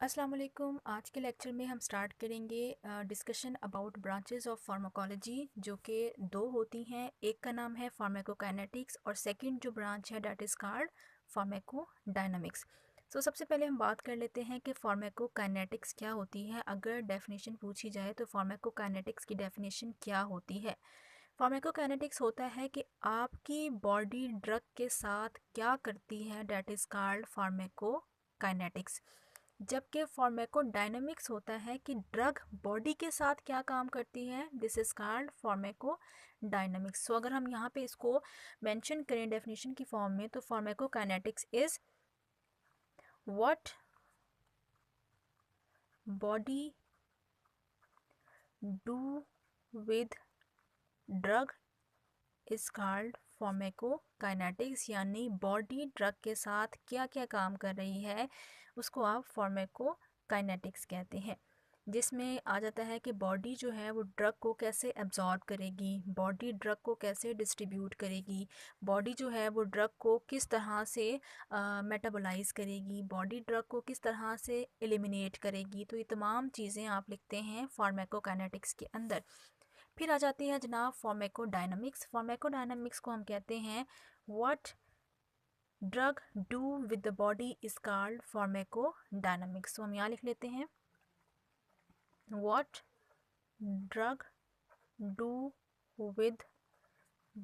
अस्सलाम वालेकुम। आज के लेक्चर में हम स्टार्ट करेंगे discussion about branches of pharmacology, जो कि दो होती हैं। एक का नाम है फार्माकोकाइनेटिक्स और सेकंड जो ब्रांच है डेट इज़ कॉल्ड फार्माकोडायनामिक्स। सो सबसे पहले हम बात कर लेते हैं कि फार्माकोकाइनेटिक्स क्या होती है। अगर डेफिनेशन पूछी जाए तो फार्माकोकाइनेटिक्स की डेफिनेशन क्या होती है। फार्माकोकाइनेटिक्स होता है कि आपकी बॉडी ड्रग के साथ क्या करती है, डेट इज़ कॉल्ड फार्माकोकाइनेटिक्स। जबकि फार्माकोडायनामिक्स होता है कि ड्रग बॉडी के साथ क्या काम करती है, दिस इज कॉल्ड फार्माकोडायनामिक्स। सो अगर हम यहाँ पे इसको मेंशन करें डेफिनेशन की फॉर्म में, तो pharmacokinetics is what body do with drug is called pharmacokinetics. यानी बॉडी ड्रग के साथ क्या क्या काम कर रही है उसको आप फार्माकोकाइनेटिक्स कहते हैं। जिसमें आ जाता है कि बॉडी जो है वो ड्रग को कैसे एब्जॉर्ब करेगी, बॉडी ड्रग को कैसे डिस्ट्रीब्यूट करेगी, बॉडी जो है वो ड्रग को किस तरह से मेटाबोलाइज करेगी, बॉडी ड्रग को किस तरह से एलिमिनेट करेगी। तो ये तमाम चीज़ें आप लिखते हैं फार्माकोकाइनेटिक्स के अंदर। फिर आ जाती है जनाब फार्माकोडायनामिक्स। फार्माकोडायनामिक्स को हम कहते हैं what drug do with the body is called pharmacodynamics. तो हम यहाँ लिख लेते हैं what drug do with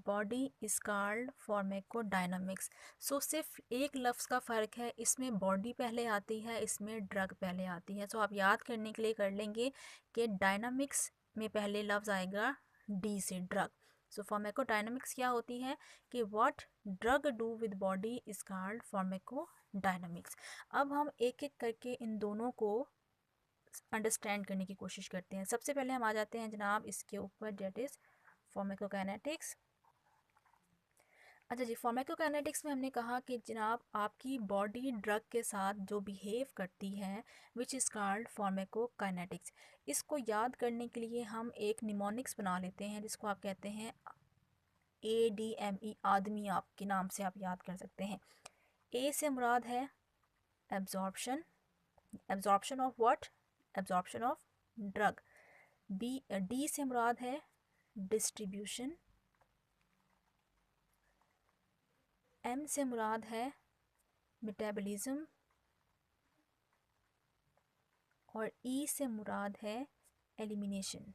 body is called pharmacodynamics. So सिर्फ एक लफ्ज़ का फ़र्क है, इसमें बॉडी पहले आती है, इसमें ड्रग पहले आती है। सो आप याद करने के लिए कर लेंगे कि डायनामिक्स में पहले लफ्ज़ आएगा डी से, ड्रग। सो फार्माकोडायनामिक्स क्या होती है कि what drug do with body is called pharmacodynamics. अब हम एक एक करके इन दोनों को अंडरस्टैंड करने की कोशिश करते हैं। सबसे पहले हम आ जाते हैं जनाब इसके ऊपर, डेट इज़ फार्माकोकाइनेटिक्स। अच्छा जी, फार्माकोकाइनेटिक्स में हमने कहा कि जनाब आपकी बॉडी ड्रग के साथ जो बिहेव करती है विच इज़ कॉल्ड फार्माकोकाइनेटिक्स। इसको याद करने के लिए हम एक निमोनिक्स बना लेते हैं जिसको आप कहते हैं ADME, आदमी आपके नाम से आप याद कर सकते हैं। ए से मुराद है absorption, absorption of what, absorption of drug. D से मुराद है डिस्ट्रीब्यूशन, एम से मुराद है मेटाबॉलिज्म और ई से मुराद है एलिमिनेशन।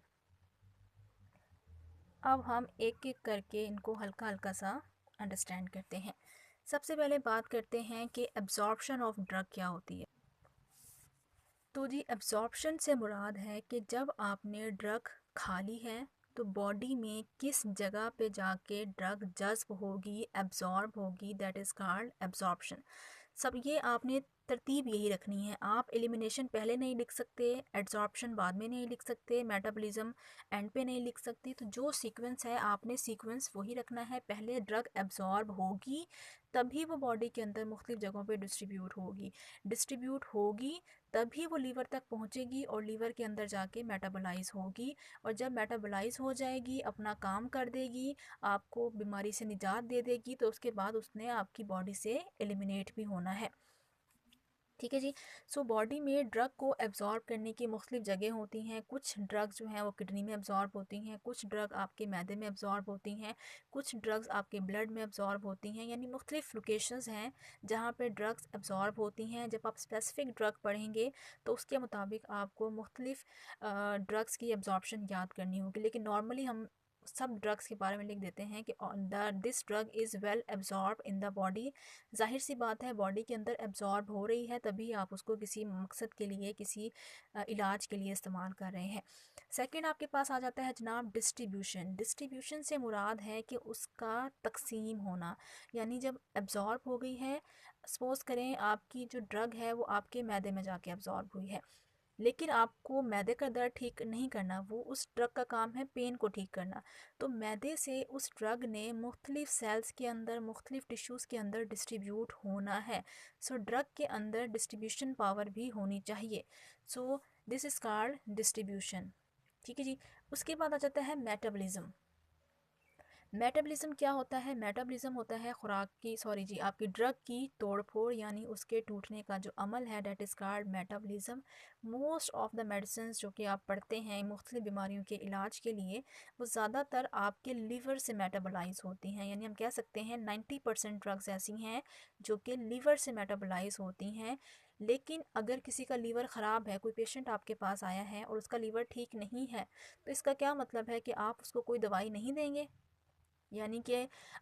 अब हम एक एक करके इनको हल्का हल्का सा अंडरस्टैंड करते हैं। सबसे पहले बात करते हैं कि एब्जॉर्प्शन ऑफ ड्रग क्या होती है। तो जी, एब्जॉर्प्शन से मुराद है कि जब आपने ड्रग खा ली है तो बॉडी में किस जगह पे जाके ड्रग जज्ब होगी, एब्जॉर्ब होगी, दैट इज़ कॉल्ड एब्जॉर्प्शन। सब ये आपने तरतीब यही रखनी है। आप एलिमिनेशन पहले नहीं लिख सकते, एब्जॉर्प्शन बाद में नहीं लिख सकते, मेटाबॉलिज्म एंड पे नहीं लिख सकते। तो जो सीक्वेंस है आपने सीक्वेंस वही रखना है। पहले ड्रग एब्जॉर्ब होगी तभी वो बॉडी के अंदर मुख्तलिफ जगहों पे डिस्ट्रीब्यूट होगी तभी वो लीवर तक पहुंचेगी और लीवर के अंदर जाके मेटाबोलाइज होगी। और जब मेटाबोलाइज हो जाएगी, अपना काम कर देगी, आपको बीमारी से निजात दे देगी, तो उसके बाद उसने आपकी बॉडी से एलिमिनेट भी होना है। ठीक है जी। सो बॉडी में ड्रग को एब्जॉर्ब करने की मुख्तलिफ जगह होती हैं। कुछ ड्रग जो हैं वो किडनी में एब्जॉर्ब होती हैं, कुछ ड्रग आपके मैदे में एब्जॉर्ब होती हैं, कुछ ड्रग्स आपके ब्लड में एब्जॉर्ब होती हैं। यानी मुख्तलिफ लोकेशंस हैं जहाँ पे ड्रग्स एब्जॉर्ब होती हैं। जब आप स्पेसिफिक ड्रग पढ़ेंगे तो उसके मुताबिक आपको मुख्तलिफ ड्रग्स की एब्जॉर्बशन याद करनी होगी। लेकिन नॉर्मली हम सब ड्रग्स के बारे में लिख देते हैं कि this drug is well absorb in the body. जाहिर सी बात है, बॉडी के अंदर एब्जॉर्ब हो रही है तभी आप उसको किसी मकसद के लिए, किसी इलाज के लिए इस्तेमाल कर रहे हैं। सेकंड आपके पास आ जाता है जनाब डिस्ट्रीब्यूशन। डिस्ट्रीब्यूशन से मुराद है कि उसका तकसीम होना। यानी जब एब्जॉर्ब हो गई है, सपोज़ करें आपकी जो ड्रग है वो आपके मैदे में जाके एब्जॉर्ब हुई है, लेकिन आपको मैदे का दर्द ठीक नहीं करना, वो उस ड्रग का काम है पेन को ठीक करना। तो मैदे से उस ड्रग ने मुख्तलिफ सेल्स के अंदर, मुख्तलिफ टिश्यूज़ के अंदर डिस्ट्रीब्यूट होना है। सो ड्रग के अंदर डिस्ट्रीब्यूशन पावर भी होनी चाहिए। So this is called distribution. ठीक है जी। उसके बाद आ जाता है मेटाबॉलिज्म। मेटाबॉलिज्म क्या होता है? मेटाबॉलिज्म होता है खुराक की, सॉरी जी, आपकी ड्रग की तोड़-फोड़ यानी उसके टूटने का जो अमल है, that is called metabolism. Most of the medicines जो कि आप पढ़ते हैं मुख्तलिफ बीमारियों के इलाज के लिए, वो ज़्यादातर आपके लीवर से मेटाबोलाइज़ होती हैं। यानी हम कह सकते हैं 90% ड्रग्स ऐसी हैं जो कि लीवर से मेटाबोलाइज़ होती हैं। लेकिन अगर किसी का लीवर ख़राब है, कोई पेशेंट आपके पास आया है और उसका लीवर ठीक नहीं है, तो इसका क्या मतलब है कि आप उसको कोई दवाई नहीं देंगे? यानी कि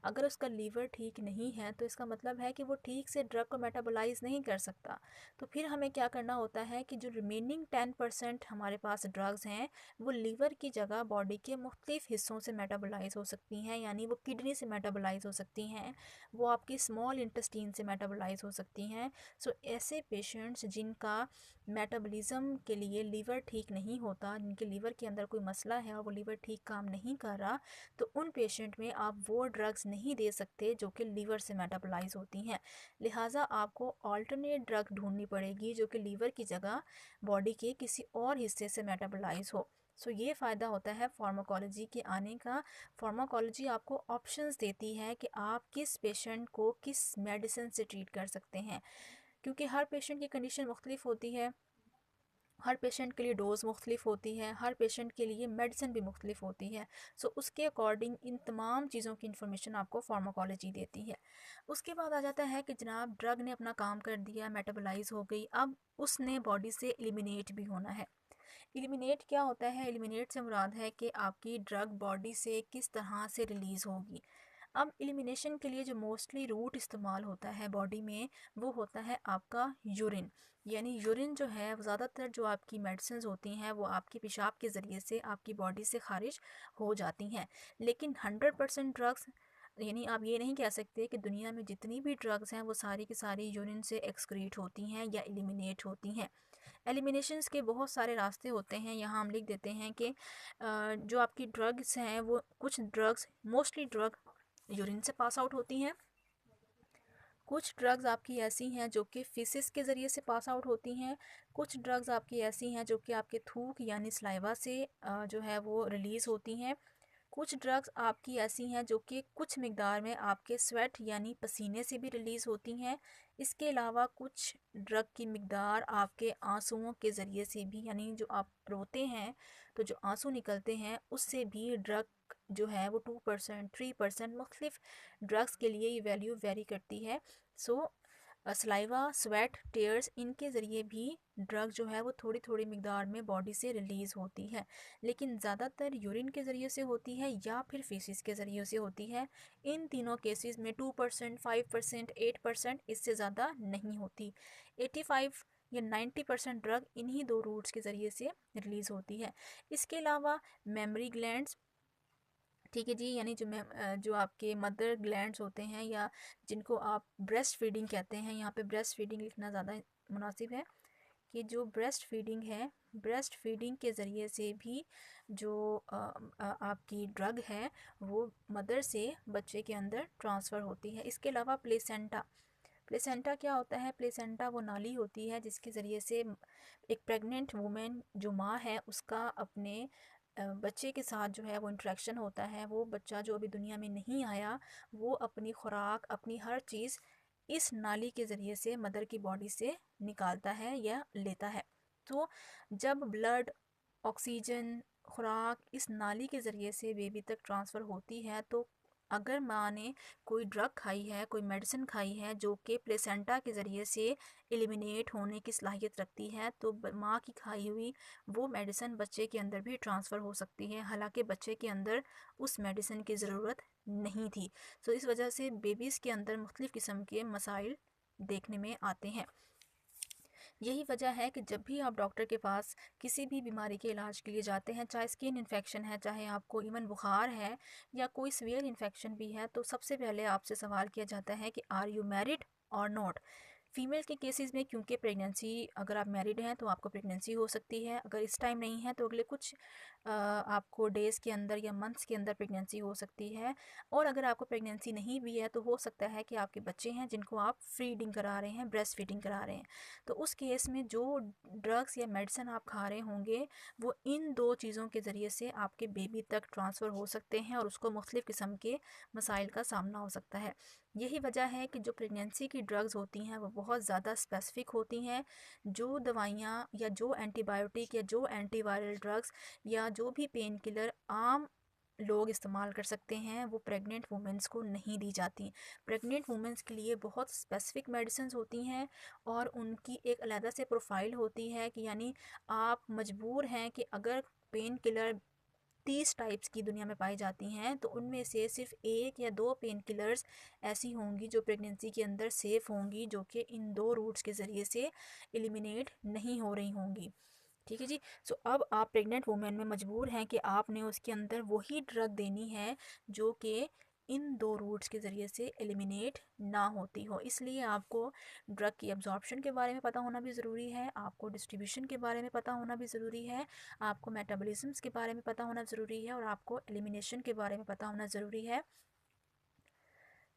अगर उसका लीवर ठीक नहीं है तो इसका मतलब है कि वो ठीक से ड्रग को मेटाबोलाइज नहीं कर सकता। तो फिर हमें क्या करना होता है कि जो रिमेनिंग 10% हमारे पास ड्रग्स हैं, वो लीवर की जगह बॉडी के मुख्तलिफ हिस्सों से मेटाबोलाइज हो सकती हैं। यानी वो किडनी से मेटाबोलाइज हो सकती हैं, वो आपकी स्मॉल इंटेस्टीन से मेटाबोलाइज हो सकती हैं। सो ऐसे पेशेंट्स जिनका मेटाबॉलिज्म के लिए लीवर ठीक नहीं होता, जिनके लीवर के अंदर कोई मसला है और वो लीवर ठीक काम नहीं कर रहा, तो उन पेशेंट में आप वो ड्रग्स नहीं दे सकते जो कि लीवर से मेटाबोलाइज होती हैं। लिहाजा आपको ऑल्टरनेट ड्रग ढूंढनी पड़ेगी जो कि लीवर की जगह बॉडी के किसी और हिस्से से मेटाबोलाइज हो। सो ये फ़ायदा होता है फार्माकोलॉजी के आने का। फार्माकोलॉजी आपको ऑप्शंस देती है कि आप किस पेशेंट को किस मेडिसिन से ट्रीट कर सकते हैं, क्योंकि हर पेशेंट की कंडीशन मुख्तलिफ होती है, हर पेशेंट के लिए डोज़ मुख्तलिफ होती है, हर पेशेंट के लिए मेडिसिन भी मुख्तलिफ होती है। सो उसके अकॉर्डिंग इन तमाम चीज़ों की इन्फॉर्मेशन आपको फार्माकोलॉजी देती है। उसके बाद आ जाता है कि जनाब ड्रग ने अपना काम कर दिया, मेटाबोलाइज हो गई, अब उसने बॉडी से एलिमिनेट भी होना है। एलिमिनेट क्या होता है? एलिमिनेट से मुराद है कि आपकी ड्रग बॉडी से किस तरह से रिलीज़ होगी। अब एलिमिनेशन के लिए जो मोस्टली रूट इस्तेमाल होता है बॉडी में, वो होता है आपका यूरिन। यानी यूरिन जो है ज़्यादातर जो आपकी मेडिसिन होती हैं वो आपकी पेशाब के ज़रिए से आपकी बॉडी से खारिज हो जाती हैं। लेकिन 100% ड्रग्स, यानी आप ये नहीं कह सकते कि दुनिया में जितनी भी ड्रग्स हैं वो सारी की सारी यूरिन से एक्सक्रीट होती हैं या एलिमिनेट होती हैं। एलिमिनेशंस के बहुत सारे रास्ते होते हैं। यहाँ हम लिख देते हैं कि जो आपकी ड्रग्स हैं वो कुछ ड्रग्स, मोस्टली ड्रग यूरिन से पास आउट होती हैं। कुछ ड्रग्स आपकी ऐसी हैं जो कि फिसिस के ज़रिए से पास आउट होती हैं। कुछ ड्रग्स आपकी ऐसी हैं जो कि आपके थूक यानी सलाइवा से जो है वो रिलीज़ होती हैं। कुछ ड्रग्स आपकी ऐसी हैं जो कि कुछ मिकदार में आपके स्वेट यानी पसीने से भी रिलीज़ होती हैं। इसके अलावा कुछ ड्रग की मिकदार आपके आंसुओं के ज़रिए से भी, यानी जो आप रोते हैं तो जो आंसू निकलते हैं उससे भी ड्रग जो है वो 2% 3%, मुख्तलिफ ड्रग्स के लिए ये वैल्यू वेरी करती है। सो सलाइवा, स्वेट, टेयर्स, इनके ज़रिए भी ड्रग जो है वो थोड़ी थोड़ी मिकदार में बॉडी से रिलीज़ होती है, लेकिन ज़्यादातर यूरिन के ज़रिए से होती है या फिर फेसिस के ज़रिए से होती है। इन तीनों केसेस में 2%, 5%, 8%, इससे ज़्यादा नहीं होती। 85 या 90% ड्रग इन्हीं दो रूट्स के ज़रिए से रिलीज़ होती है। इसके अलावा मेमोरी ग्लैंड्स, ठीक है जी, यानी जो आपके मदर ग्लैंड्स होते हैं या जिनको आप ब्रेस्ट फीडिंग कहते हैं, यहाँ पे ब्रेस्ट फीडिंग लिखना ज़्यादा मुनासिब है कि जो ब्रेस्ट फीडिंग है, ब्रेस्ट फीडिंग के ज़रिए से भी जो आपकी ड्रग है वो मदर से बच्चे के अंदर ट्रांसफ़र होती है। इसके अलावा प्लेसेंटा, प्लेसेंटा क्या होता है? प्लेसेंटा वो नाली होती है जिसके ज़रिए से एक प्रेग्नेंट वुमेन जो माँ है उसका अपने बच्चे के साथ जो है वो इंटरेक्शन होता है। वो बच्चा जो अभी दुनिया में नहीं आया वो अपनी खुराक, अपनी हर चीज़ इस नाली के ज़रिए से मदर की बॉडी से निकालता है या लेता है। तो जब ब्लड, ऑक्सीजन, खुराक इस नाली के ज़रिए से बेबी तक ट्रांसफ़र होती है, तो अगर माँ ने कोई ड्रग खाई है, कोई मेडिसिन खाई है जो कि प्लेसेंटा के ज़रिए से एलिमिनेट होने की सलाहियत रखती है, तो माँ की खाई हुई वो मेडिसिन बच्चे के अंदर भी ट्रांसफ़र हो सकती है, हालांकि बच्चे के अंदर उस मेडिसिन की ज़रूरत नहीं थी। तो इस वजह से बेबीज़ के अंदर मुख्तलिफ़ किस्म के मसाइल देखने में आते हैं। यही वजह है कि जब भी आप डॉक्टर के पास किसी भी बीमारी के इलाज के लिए जाते हैं, चाहे स्किन इन्फेक्शन है, चाहे आपको इवन बुखार है या कोई सीवियर इन्फेक्शन भी है, तो सबसे पहले आपसे सवाल किया जाता है कि आर यू मैरिड और नॉट। फीमेल के केसेस में क्योंकि प्रेगनेंसी, अगर आप मैरिड हैं तो आपको प्रेगनेंसी हो सकती है, अगर इस टाइम नहीं है तो अगले कुछ आपको डेज़ के अंदर या मंथ्स के अंदर प्रेगनेंसी हो सकती है। और अगर आपको प्रेगनेंसी नहीं भी है तो हो सकता है कि आपके बच्चे हैं जिनको आप फीडिंग करा रहे हैं, ब्रेस्ट फीडिंग करा रहे हैं, तो उस केस में जो ड्रग्स या मेडिसिन आप खा रहे होंगे वो इन दो चीज़ों के ज़रिए से आपके बेबी तक ट्रांसफ़र हो सकते हैं और उसको मुख्तलिफ़ किस्म के मसाइल का सामना हो सकता है। यही वजह है कि जो प्रेगनेंसी की ड्रग्स होती हैं वो बहुत ज़्यादा स्पेसिफ़िक होती हैं। जो दवाइयाँ या जो एंटीबायोटिक या जो एंटीवायरल ड्रग्स या जो भी पेन किलर आम लोग इस्तेमाल कर सकते हैं वो प्रेग्नेंट वुमेंस को नहीं दी जाती। प्रेग्नेंट वुमेंस के लिए बहुत स्पेसिफ़िक मेडिसिन्स होती हैं और उनकी एक अलग से प्रोफाइल होती है कि यानी आप मजबूर हैं कि अगर पेन किलर 30 टाइप्स की दुनिया में पाई जाती हैं तो उनमें से सिर्फ 1 या 2 पेन किलर्स ऐसी होंगी जो प्रेगनेंसी के अंदर सेफ़ होंगी, जो कि इन 2 रूट्स के ज़रिए से एलिमिनेट नहीं हो रही होंगी। ठीक है जी। सो अब आप प्रेग्नेंट वुमेन में मजबूर हैं कि आपने उसके अंदर वही ड्रग देनी है जो कि इन 2 रूट्स के ज़रिए से एलिमिनेट ना होती हो। इसलिए आपको ड्रग की एब्जॉर्प्शन के बारे में पता होना भी ज़रूरी है, आपको डिस्ट्रीब्यूशन के बारे में पता होना भी ज़रूरी है, आपको मेटाबॉलिज्म्स के बारे में पता होना ज़रूरी है और आपको एलिमिनेशन के बारे में पता होना ज़रूरी है,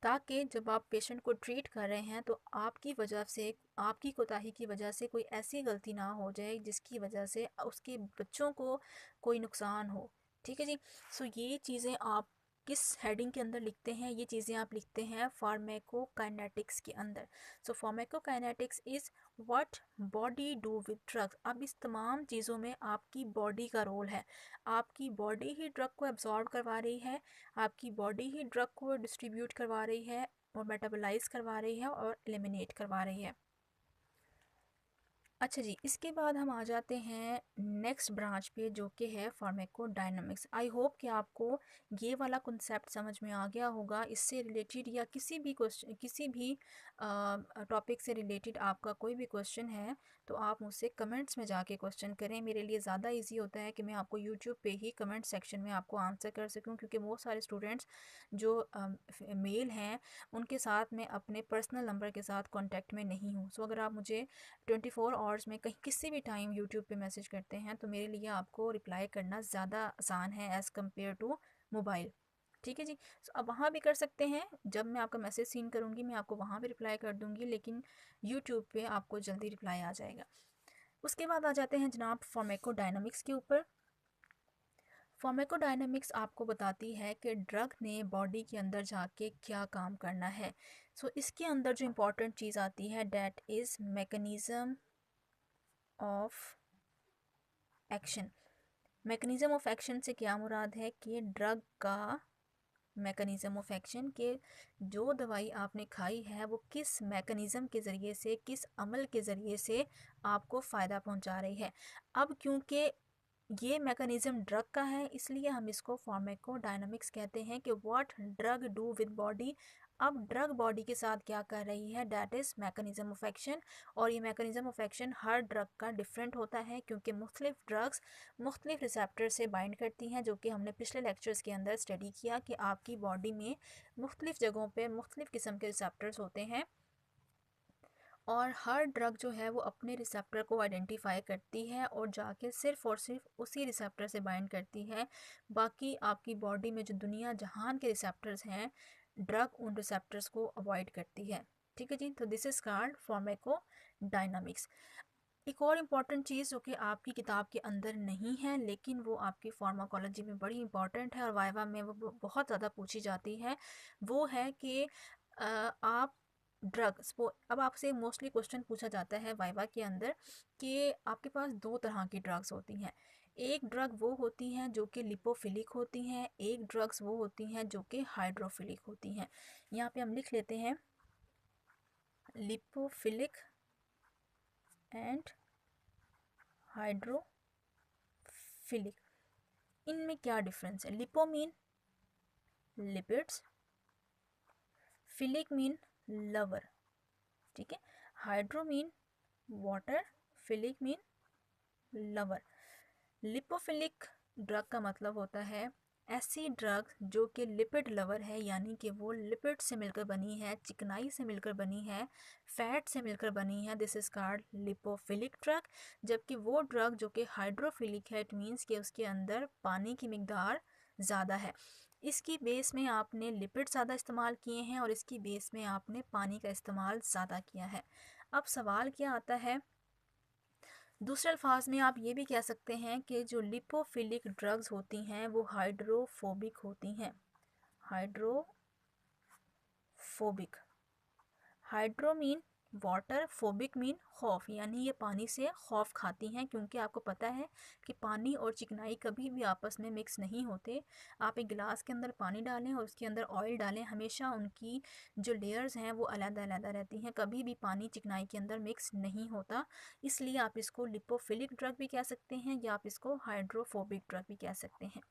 ताकि जब आप पेशेंट को ट्रीट कर रहे हैं तो आपकी वजह से, आपकी कोताही की वजह से कोई ऐसी गलती ना हो जाए जिसकी वजह से उसके बच्चों को कोई नुकसान हो। ठीक है जी। सो ये चीज़ें आप किस हेडिंग के अंदर लिखते हैं, ये चीज़ें आप लिखते हैं फार्मेकोकाइनेटिक्स के अंदर। So pharmacokinetics is what body do with drugs. अब इस तमाम चीज़ों में आपकी बॉडी का रोल है। आपकी बॉडी ही ड्रग को एब्जॉर्ब करवा रही है, आपकी बॉडी ही ड्रग को डिस्ट्रीब्यूट करवा रही है और मेटाबोलाइज करवा रही है और एलिमिनेट करवा रही है। अच्छा जी, इसके बाद हम आ जाते हैं नेक्स्ट ब्रांच पे जो कि है फार्माकोडायनामिक्स। आई होप कि आपको ये वाला कॉन्सेप्ट समझ में आ गया होगा। इससे रिलेटेड या किसी भी क्वेश्चन, किसी भी टॉपिक से रिलेटेड आपका कोई भी क्वेश्चन है तो आप मुझसे कमेंट्स में जाके क्वेश्चन करें। मेरे लिए ज़्यादा इजी होता है कि मैं आपको यूट्यूब पे ही कमेंट सेक्शन में आपको आंसर कर सकूं, क्योंकि बहुत सारे स्टूडेंट्स जो मेल हैं उनके साथ मैं अपने पर्सनल नंबर के साथ कॉन्टैक्ट में नहीं हूँ। सो अगर आप मुझे 24 आवर्स में कहीं किसी भी टाइम यूट्यूब पे मैसेज करते हैं तो मेरे लिए आपको रिप्लाई करना ज़्यादा आसान है एज़ कम्पेयर टू मोबाइल। ठीक है जी। सो अब वहाँ भी कर सकते हैं, जब मैं आपका मैसेज सीन करूँगी मैं आपको वहाँ भी रिप्लाई कर दूँगी, लेकिन यूट्यूब पे आपको जल्दी रिप्लाई आ जाएगा। उसके बाद आ जाते हैं जनाब फार्माकोडायनामिक्स के ऊपर। फार्माकोडायनामिक्स आपको बताती है कि ड्रग ने बॉडी के अंदर जाके क्या काम करना है। सो इसके अंदर जो इम्पोर्टेंट चीज़ आती है that is mechanism of action. Mechanism of action से क्या मुराद है कि ड्रग का मैकेनिज़्म ऑफ एक्शन के जो दवाई आपने खाई है वो किस मैकेनिज़्म के ज़रिए से, किस अमल के ज़रिए से आपको फ़ायदा पहुंचा रही है। अब क्योंकि ये मैकेनिज़्म ड्रग का है इसलिए हम इसको फार्माकोडायनामिक्स कहते हैं कि what drug do with body. अब ड्रग बॉडी के साथ क्या कर रही है, that is mechanism of action. और ये mechanism of action her drug का डिफरेंट होता है क्योंकि मुख्तलिफ ड्रग्स मुख्तलिफ रिसेप्टर से बाइंड करती हैं, जो कि हमने पिछले लेक्चर्स के अंदर स्टडी किया कि आपकी बॉडी में मुख्तलिफ जगहों पे मुख्तलिफ किस्म के रिसेप्टर्स होते हैं और हर ड्रग जो है वो अपने रिसेप्टर को आइडेंटिफाई करती है और जाके सिर्फ़ और सिर्फ उसी रिसेप्टर से बाइंड करती है। बाकी आपकी बॉडी में जो दुनिया जहान के रिसेप्टर्स हैं, ड्रग उन रिसेप्टर्स को अवॉइड करती है। ठीक है जी। तो दिस इज़ कॉल्ड फार्माकोडायनामिक्स। एक और इम्पॉर्टेंट चीज़ जो कि आपकी किताब के अंदर नहीं है लेकिन वो आपकी फार्माकोलॉजी में बड़ी इंपॉर्टेंट है और वाइवा में वो बहुत ज़्यादा पूछी जाती है, वो है कि आप ड्रग्स वो, अब आपसे मोस्टली क्वेश्चन पूछा जाता है वाइवा के अंदर कि आपके पास दो तरह की ड्रग्स होती हैं। एक ड्रग वो होती हैं जो कि लिपोफिलिक होती हैं, एक ड्रग्स वो होती हैं जो कि हाइड्रोफिलिक होती हैं। यहाँ पे हम लिख लेते हैं लिपोफिलिक एंड हाइड्रोफिलिक। इनमें क्या डिफरेंस है? Lipo mean lipids, philic mean lover. ठीक है। Hydro mean water, philic mean lover. Lipophilic drug का मतलब होता है ऐसी ड्रग जो कि लिपिड लवर है, यानी कि वो लिपिड से मिलकर बनी है, चिकनाई से मिलकर बनी है, फैट से मिलकर बनी है, this is called lipophilic drug. जबकि वो ड्रग जो कि हाइड्रोफिलिक है, इट मीन्स कि उसके अंदर पानी की मिकदार ज़्यादा है। इसकी बेस में आपने लिपिड ज़्यादा इस्तेमाल किए हैं और इसकी बेस में आपने पानी का इस्तेमाल ज़्यादा किया है। अब सवाल क्या आता है, दूसरे अल्फाज में आप ये भी कह सकते हैं कि जो लिपोफिलिक ड्रग्स होती हैं वो हाइड्रोफोबिक होती हैं। Hydrophobic, hydro mean water, phobic mean खौफ, यानी ये पानी से खौफ खाती हैं, क्योंकि आपको पता है कि पानी और चिकनाई कभी भी आपस में मिक्स नहीं होते। आप एक गिलास के अंदर पानी डालें और उसके अंदर ऑयल डालें, हमेशा उनकी जो लेयर्स हैं वो अलग-अलग रहती हैं, कभी भी पानी चिकनाई के अंदर मिक्स नहीं होता। इसलिए आप इसको लिपोफिलिक ड्रग भी कह सकते हैं या आप इसको हाइड्रोफोबिक ड्रग भी कह सकते हैं।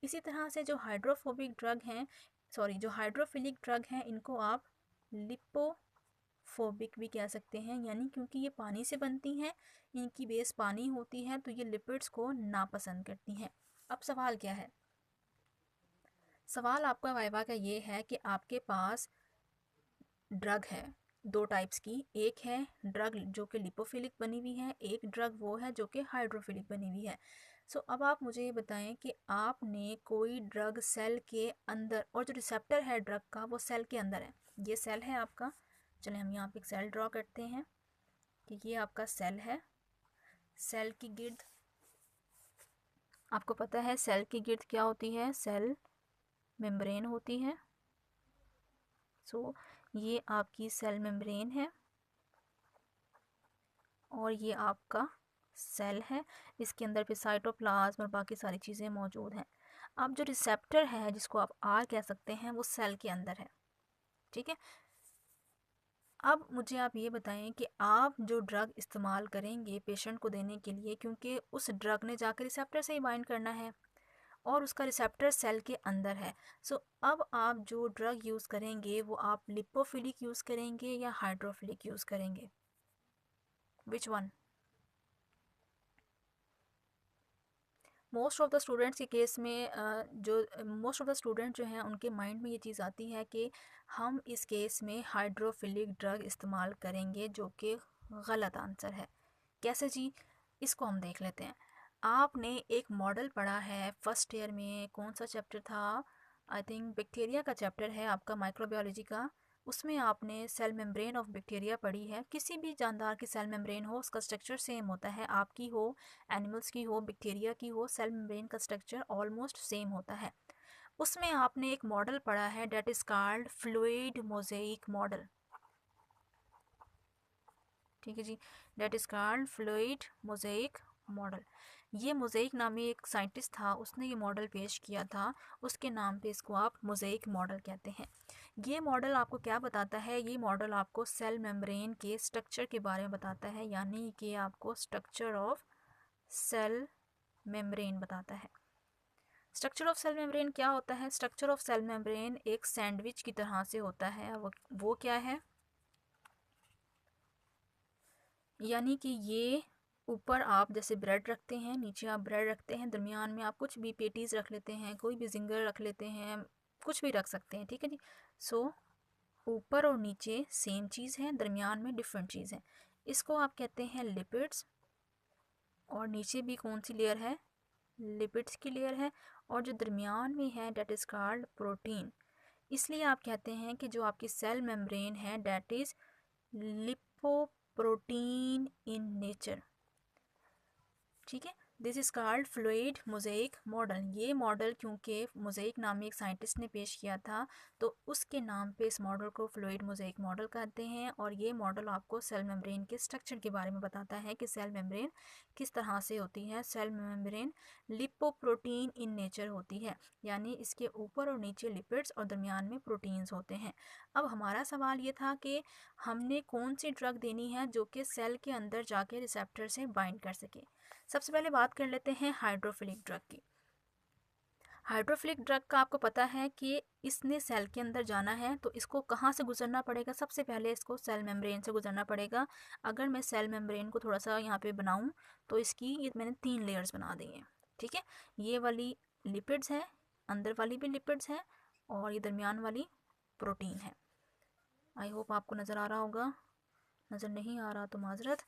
इसी तरह से जो हाइड्रोफोबिक ड्रग हैं, जो हाइड्रोफिलिक ड्रग हैं, इनको आप लिपोफोबिक भी कह सकते हैं, यानी क्योंकि ये पानी से बनती हैं, इनकी बेस पानी होती है, तो ये लिपिड्स को नापसंद करती हैं। अब सवाल क्या है, सवाल आपका वाइवा का ये है कि आपके पास ड्रग है दो टाइप्स की, एक है ड्रग जो कि लिपोफिलिक बनी हुई है, एक ड्रग वो है जो कि हाइड्रोफिलिक बनी हुई है। सो अब आप मुझे ये बताएं कि आपने कोई ड्रग सेल के अंदर, और जो रिसेप्टर है ड्रग का वो सेल के अंदर है, ये सेल है आपका, चलें हम यहाँ पे एक सेल ड्रॉ करते हैं कि ये आपका सेल है। सेल की गिर्द आपको पता है सेल की गिर्द क्या होती है, सेल मेम्ब्रेन होती है। सो ये आपकी सेल मेम्ब्रेन है और ये आपका सेल है, इसके अंदर फिर साइटोप्लाज्म और बाकी सारी चीज़ें मौजूद हैं। अब जो रिसेप्टर है जिसको आप आर कह सकते हैं वो सेल के अंदर है, ठीक है। अब मुझे आप ये बताएं कि आप जो ड्रग इस्तेमाल करेंगे पेशेंट को देने के लिए, क्योंकि उस ड्रग ने जाकर रिसेप्टर से ही बाइंड करना है और उसका रिसेप्टर सेल के अंदर है। सो अब आप जो ड्रग यूज़ करेंगे वो आप लिपोफिलिक यूज़ करेंगे या हाइड्रोफिलिक यूज़ करेंगे, which one? Most of the students के केस में मोस्ट ऑफ़ द स्टूडेंट जो हैं उनके माइंड में ये चीज़ आती है कि हम इस केस में हाइड्रोफिलिक ड्रग इस्तेमाल करेंगे, जो कि गलत आंसर है। कैसे जी, इसको हम देख लेते हैं। आपने एक मॉडल पढ़ा है फर्स्ट ईयर में, कौन सा चैप्टर था, आई थिंक बैक्टीरिया का चैप्टर है आपका, माइक्रोबायोलॉजी का। उसमें आपने सेल मेम्ब्रेन ऑफ बैक्टीरिया पढ़ी है। किसी भी जानदार की सेल मेम्ब्रेन हो उसका स्ट्रक्चर सेम होता है, आपकी हो, एनिमल्स की हो, बैक्टीरिया की हो, सेल मेम्ब्रेन का स्ट्रक्चर ऑलमोस्ट सेम होता है। उसमें आपने एक मॉडल पढ़ा है that is called fluid mosaic model, ठीक है जी, that is called fluid mosaic model. ये मोज़ेइक नामी एक साइंटिस्ट था, उसने ये मॉडल पेश किया था, उसके नाम पे इसको आप मोज़ेइक मॉडल कहते हैं। ये मॉडल आपको क्या बताता है, ये मॉडल आपको सेल मेम्ब्रेन के स्ट्रक्चर के बारे में बताता है, यानी कि आपको स्ट्रक्चर ऑफ सेल मेम्ब्रेन बताता है। स्ट्रक्चर ऑफ सेल मेम्ब्रेन क्या होता है, स्ट्रक्चर ऑफ सेल मेम्ब्रेन एक सैंडविच की तरह से होता है। वो क्या है, यानी कि ये ऊपर आप जैसे ब्रेड रखते हैं, नीचे आप ब्रेड रखते हैं, दरमियान में आप कुछ भी पेटीज़ रख लेते हैं, कोई भी जिंगर रख लेते हैं, कुछ भी रख सकते हैं, ठीक है जी। सो ऊपर और नीचे सेम चीज़ है, दरमियान में डिफरेंट चीज़ है, इसको आप कहते हैं लिपिड्स। और नीचे भी कौन सी लेयर है, लिपिड्स की लेयर है, और जो दरमियान में है डेट इज़ कॉल्ड प्रोटीन। इसलिए आप कहते हैं कि जो आपकी सेल मेम्ब्रेन है that is lipoprotein in nature, ठीक है। This is called fluid mosaic model. ये मॉडल क्योंकि मोज़ेइक नामी एक साइंटिस्ट ने पेश किया था, तो उसके नाम पे इस मॉडल को फ्लूइड मोज़ेइक मॉडल कहते हैं। और ये मॉडल आपको सेल मेम्ब्रेन के स्ट्रक्चर के बारे में बताता है कि सेल मेम्ब्रेन किस तरह से होती है। Cell membrane lipoprotein in nature होती है, यानी इसके ऊपर और नीचे लिपिड्स और दरमियान में प्रोटीन्स होते हैं। अब हमारा सवाल ये था कि हमने कौन सी ड्रग देनी है जो कि सेल के अंदर जाके रिसेप्टर से बाइंड कर सके। सबसे पहले बात कर लेते हैं हाइड्रोफिलिक ड्रग की। हाइड्रोफिलिक ड्रग का आपको पता है कि इसने सेल के अंदर जाना है, तो इसको कहाँ से गुजरना पड़ेगा, सबसे पहले इसको सेल मेम्ब्रेन से गुजरना पड़ेगा। अगर मैं सेल मेम्ब्रेन को थोड़ा सा यहाँ पे बनाऊँ तो इसकी ये मैंने 3 लेयर्स बना दी हैं, ठीक है। ये वाली लिपिड्स है, अंदर वाली भी लिपिड्स हैं और ये दरमियान वाली प्रोटीन है। आई होप आपको नज़र आ रहा होगा, नज़र नहीं आ रहा तो माजरत।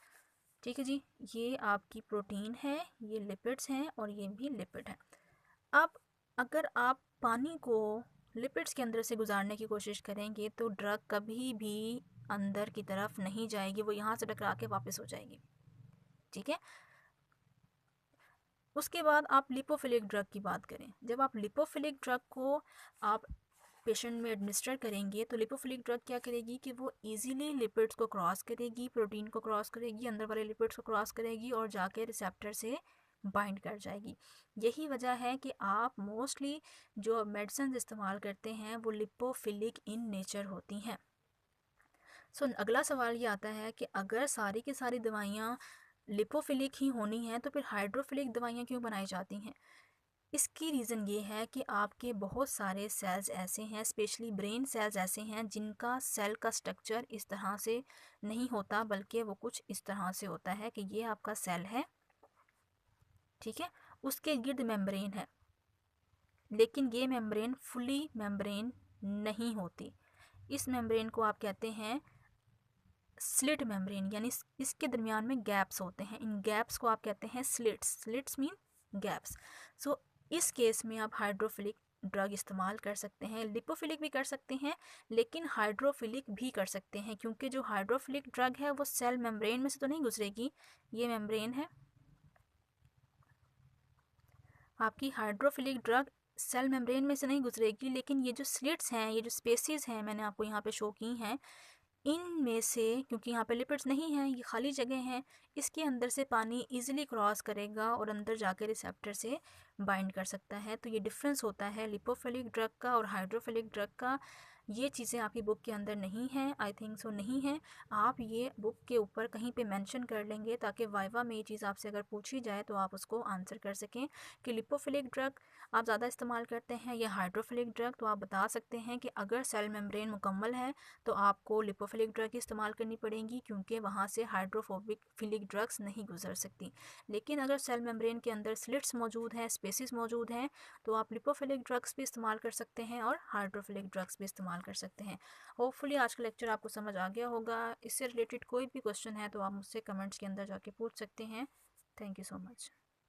ठीक है जी, ये आपकी प्रोटीन है, ये लिपिड्स हैं और ये भी लिपिड है। अब अगर आप पानी को लिपिड्स के अंदर से गुजारने की कोशिश करेंगे तो ड्रग कभी भी अंदर की तरफ नहीं जाएगी, वो यहाँ से टकरा के वापस हो जाएगी। ठीक है, उसके बाद आप लिपोफिलिक ड्रग की बात करें। जब आप लिपोफिलिक ड्रग को आप पेशेंट में एडमिनिस्टर करेंगे तो लिपोफिलिक ड्रग क्या करेगी कि वो इजीली लिपिड्स को क्रॉस करेगी, प्रोटीन को क्रॉस करेगी, अंदर वाले लिपिड्स को क्रॉस करेगी और जाके रिसेप्टर से बाइंड कर जाएगी। यही वजह है कि आप मोस्टली जो मेडिसिन इस्तेमाल करते हैं वो लिपोफिलिक इन नेचर होती हैं। सो अगला सवाल ये आता है कि अगर सारी की सारी दवाइयाँ लिपोफिलिक ही होनी हैं तो फिर हाइड्रोफिलिक दवाइयाँ क्यों बनाई जाती हैं? इसकी रीज़न ये है कि आपके बहुत सारे सेल्स ऐसे हैं, स्पेशली ब्रेन सेल्स ऐसे हैं जिनका सेल का स्ट्रक्चर इस तरह से नहीं होता, बल्कि वो कुछ इस तरह से होता है कि ये आपका सेल है, ठीक है, उसके गिर्द मेम्ब्रेन है, लेकिन ये मेम्ब्रेन फुली मेम्ब्रेन नहीं होती। इस मेम्ब्रेन को आप कहते हैं स्लिट मेम्ब्रेन, यानी इसके दरमियान में गैप्स होते हैं, इन गैप्स को आप कहते हैं slits. Slits mean gaps. So इस केस में आप हाइड्रोफिलिक ड्रग इस्तेमाल कर सकते हैं, लिपोफिलिक भी कर सकते हैं, लेकिन हाइड्रोफिलिक भी कर सकते हैं, क्योंकि जो हाइड्रोफिलिक ड्रग है वो सेल मेम्ब्रेन में से तो नहीं गुजरेगी। ये मेम्ब्रेन है आपकी, हाइड्रोफिलिक ड्रग सेल मेम्ब्रेन में से नहीं गुजरेगी, लेकिन ये जो स्लिट्स हैं, ये जो स्पेसेस हैं मैंने आपको यहाँ पे शो की हैं, इनमें से, क्योंकि यहाँ पे लिपिड्स नहीं हैं, ये खाली जगह हैं, इसके अंदर से पानी इजीली क्रॉस करेगा और अंदर जाके रिसेप्टर से बाइंड कर सकता है। तो ये डिफरेंस होता है लिपोफिलिक ड्रग का और हाइड्रोफिलिक ड्रग का। ये चीज़ें आपकी बुक के अंदर नहीं हैं, आई थिंक सो नहीं है। आप ये बुक के ऊपर कहीं पे मेंशन कर लेंगे ताकि वाइवा में ये चीज़ आपसे अगर पूछी जाए तो आप उसको आंसर कर सकें कि लिपोफिलिक ड्रग आप ज़्यादा इस्तेमाल करते हैं या हाइड्रोफिलिक ड्रग। तो आप बता सकते हैं कि अगर सेल मेम्ब्रेन मुकम्मल है तो आपको लिपोफिलिक ड्रग इस्तेमाल करनी पड़ेगी, क्योंकि वहाँ से हाइड्रोफोबिक फिलिक ड्रग्स नहीं गुजर सकती। लेकिन अगर सेल मेम्ब्रेन के अंदर स्लिट्स मौजूद हैं, स्पेसिस मौजूद हैं, तो आप लिपोफिलिक ड्रग्स भी इस्तेमाल कर सकते हैं और हाइड्रोफिलिक ड्रग्स भी इस्तेमाल कर सकते हैं। होपफुली आज का लेक्चर आपको समझ आ गया होगा। इससे रिलेटेड कोई भी क्वेश्चन है तो आप मुझसे कमेंट्स के अंदर जाके पूछ सकते हैं। Thank you so much.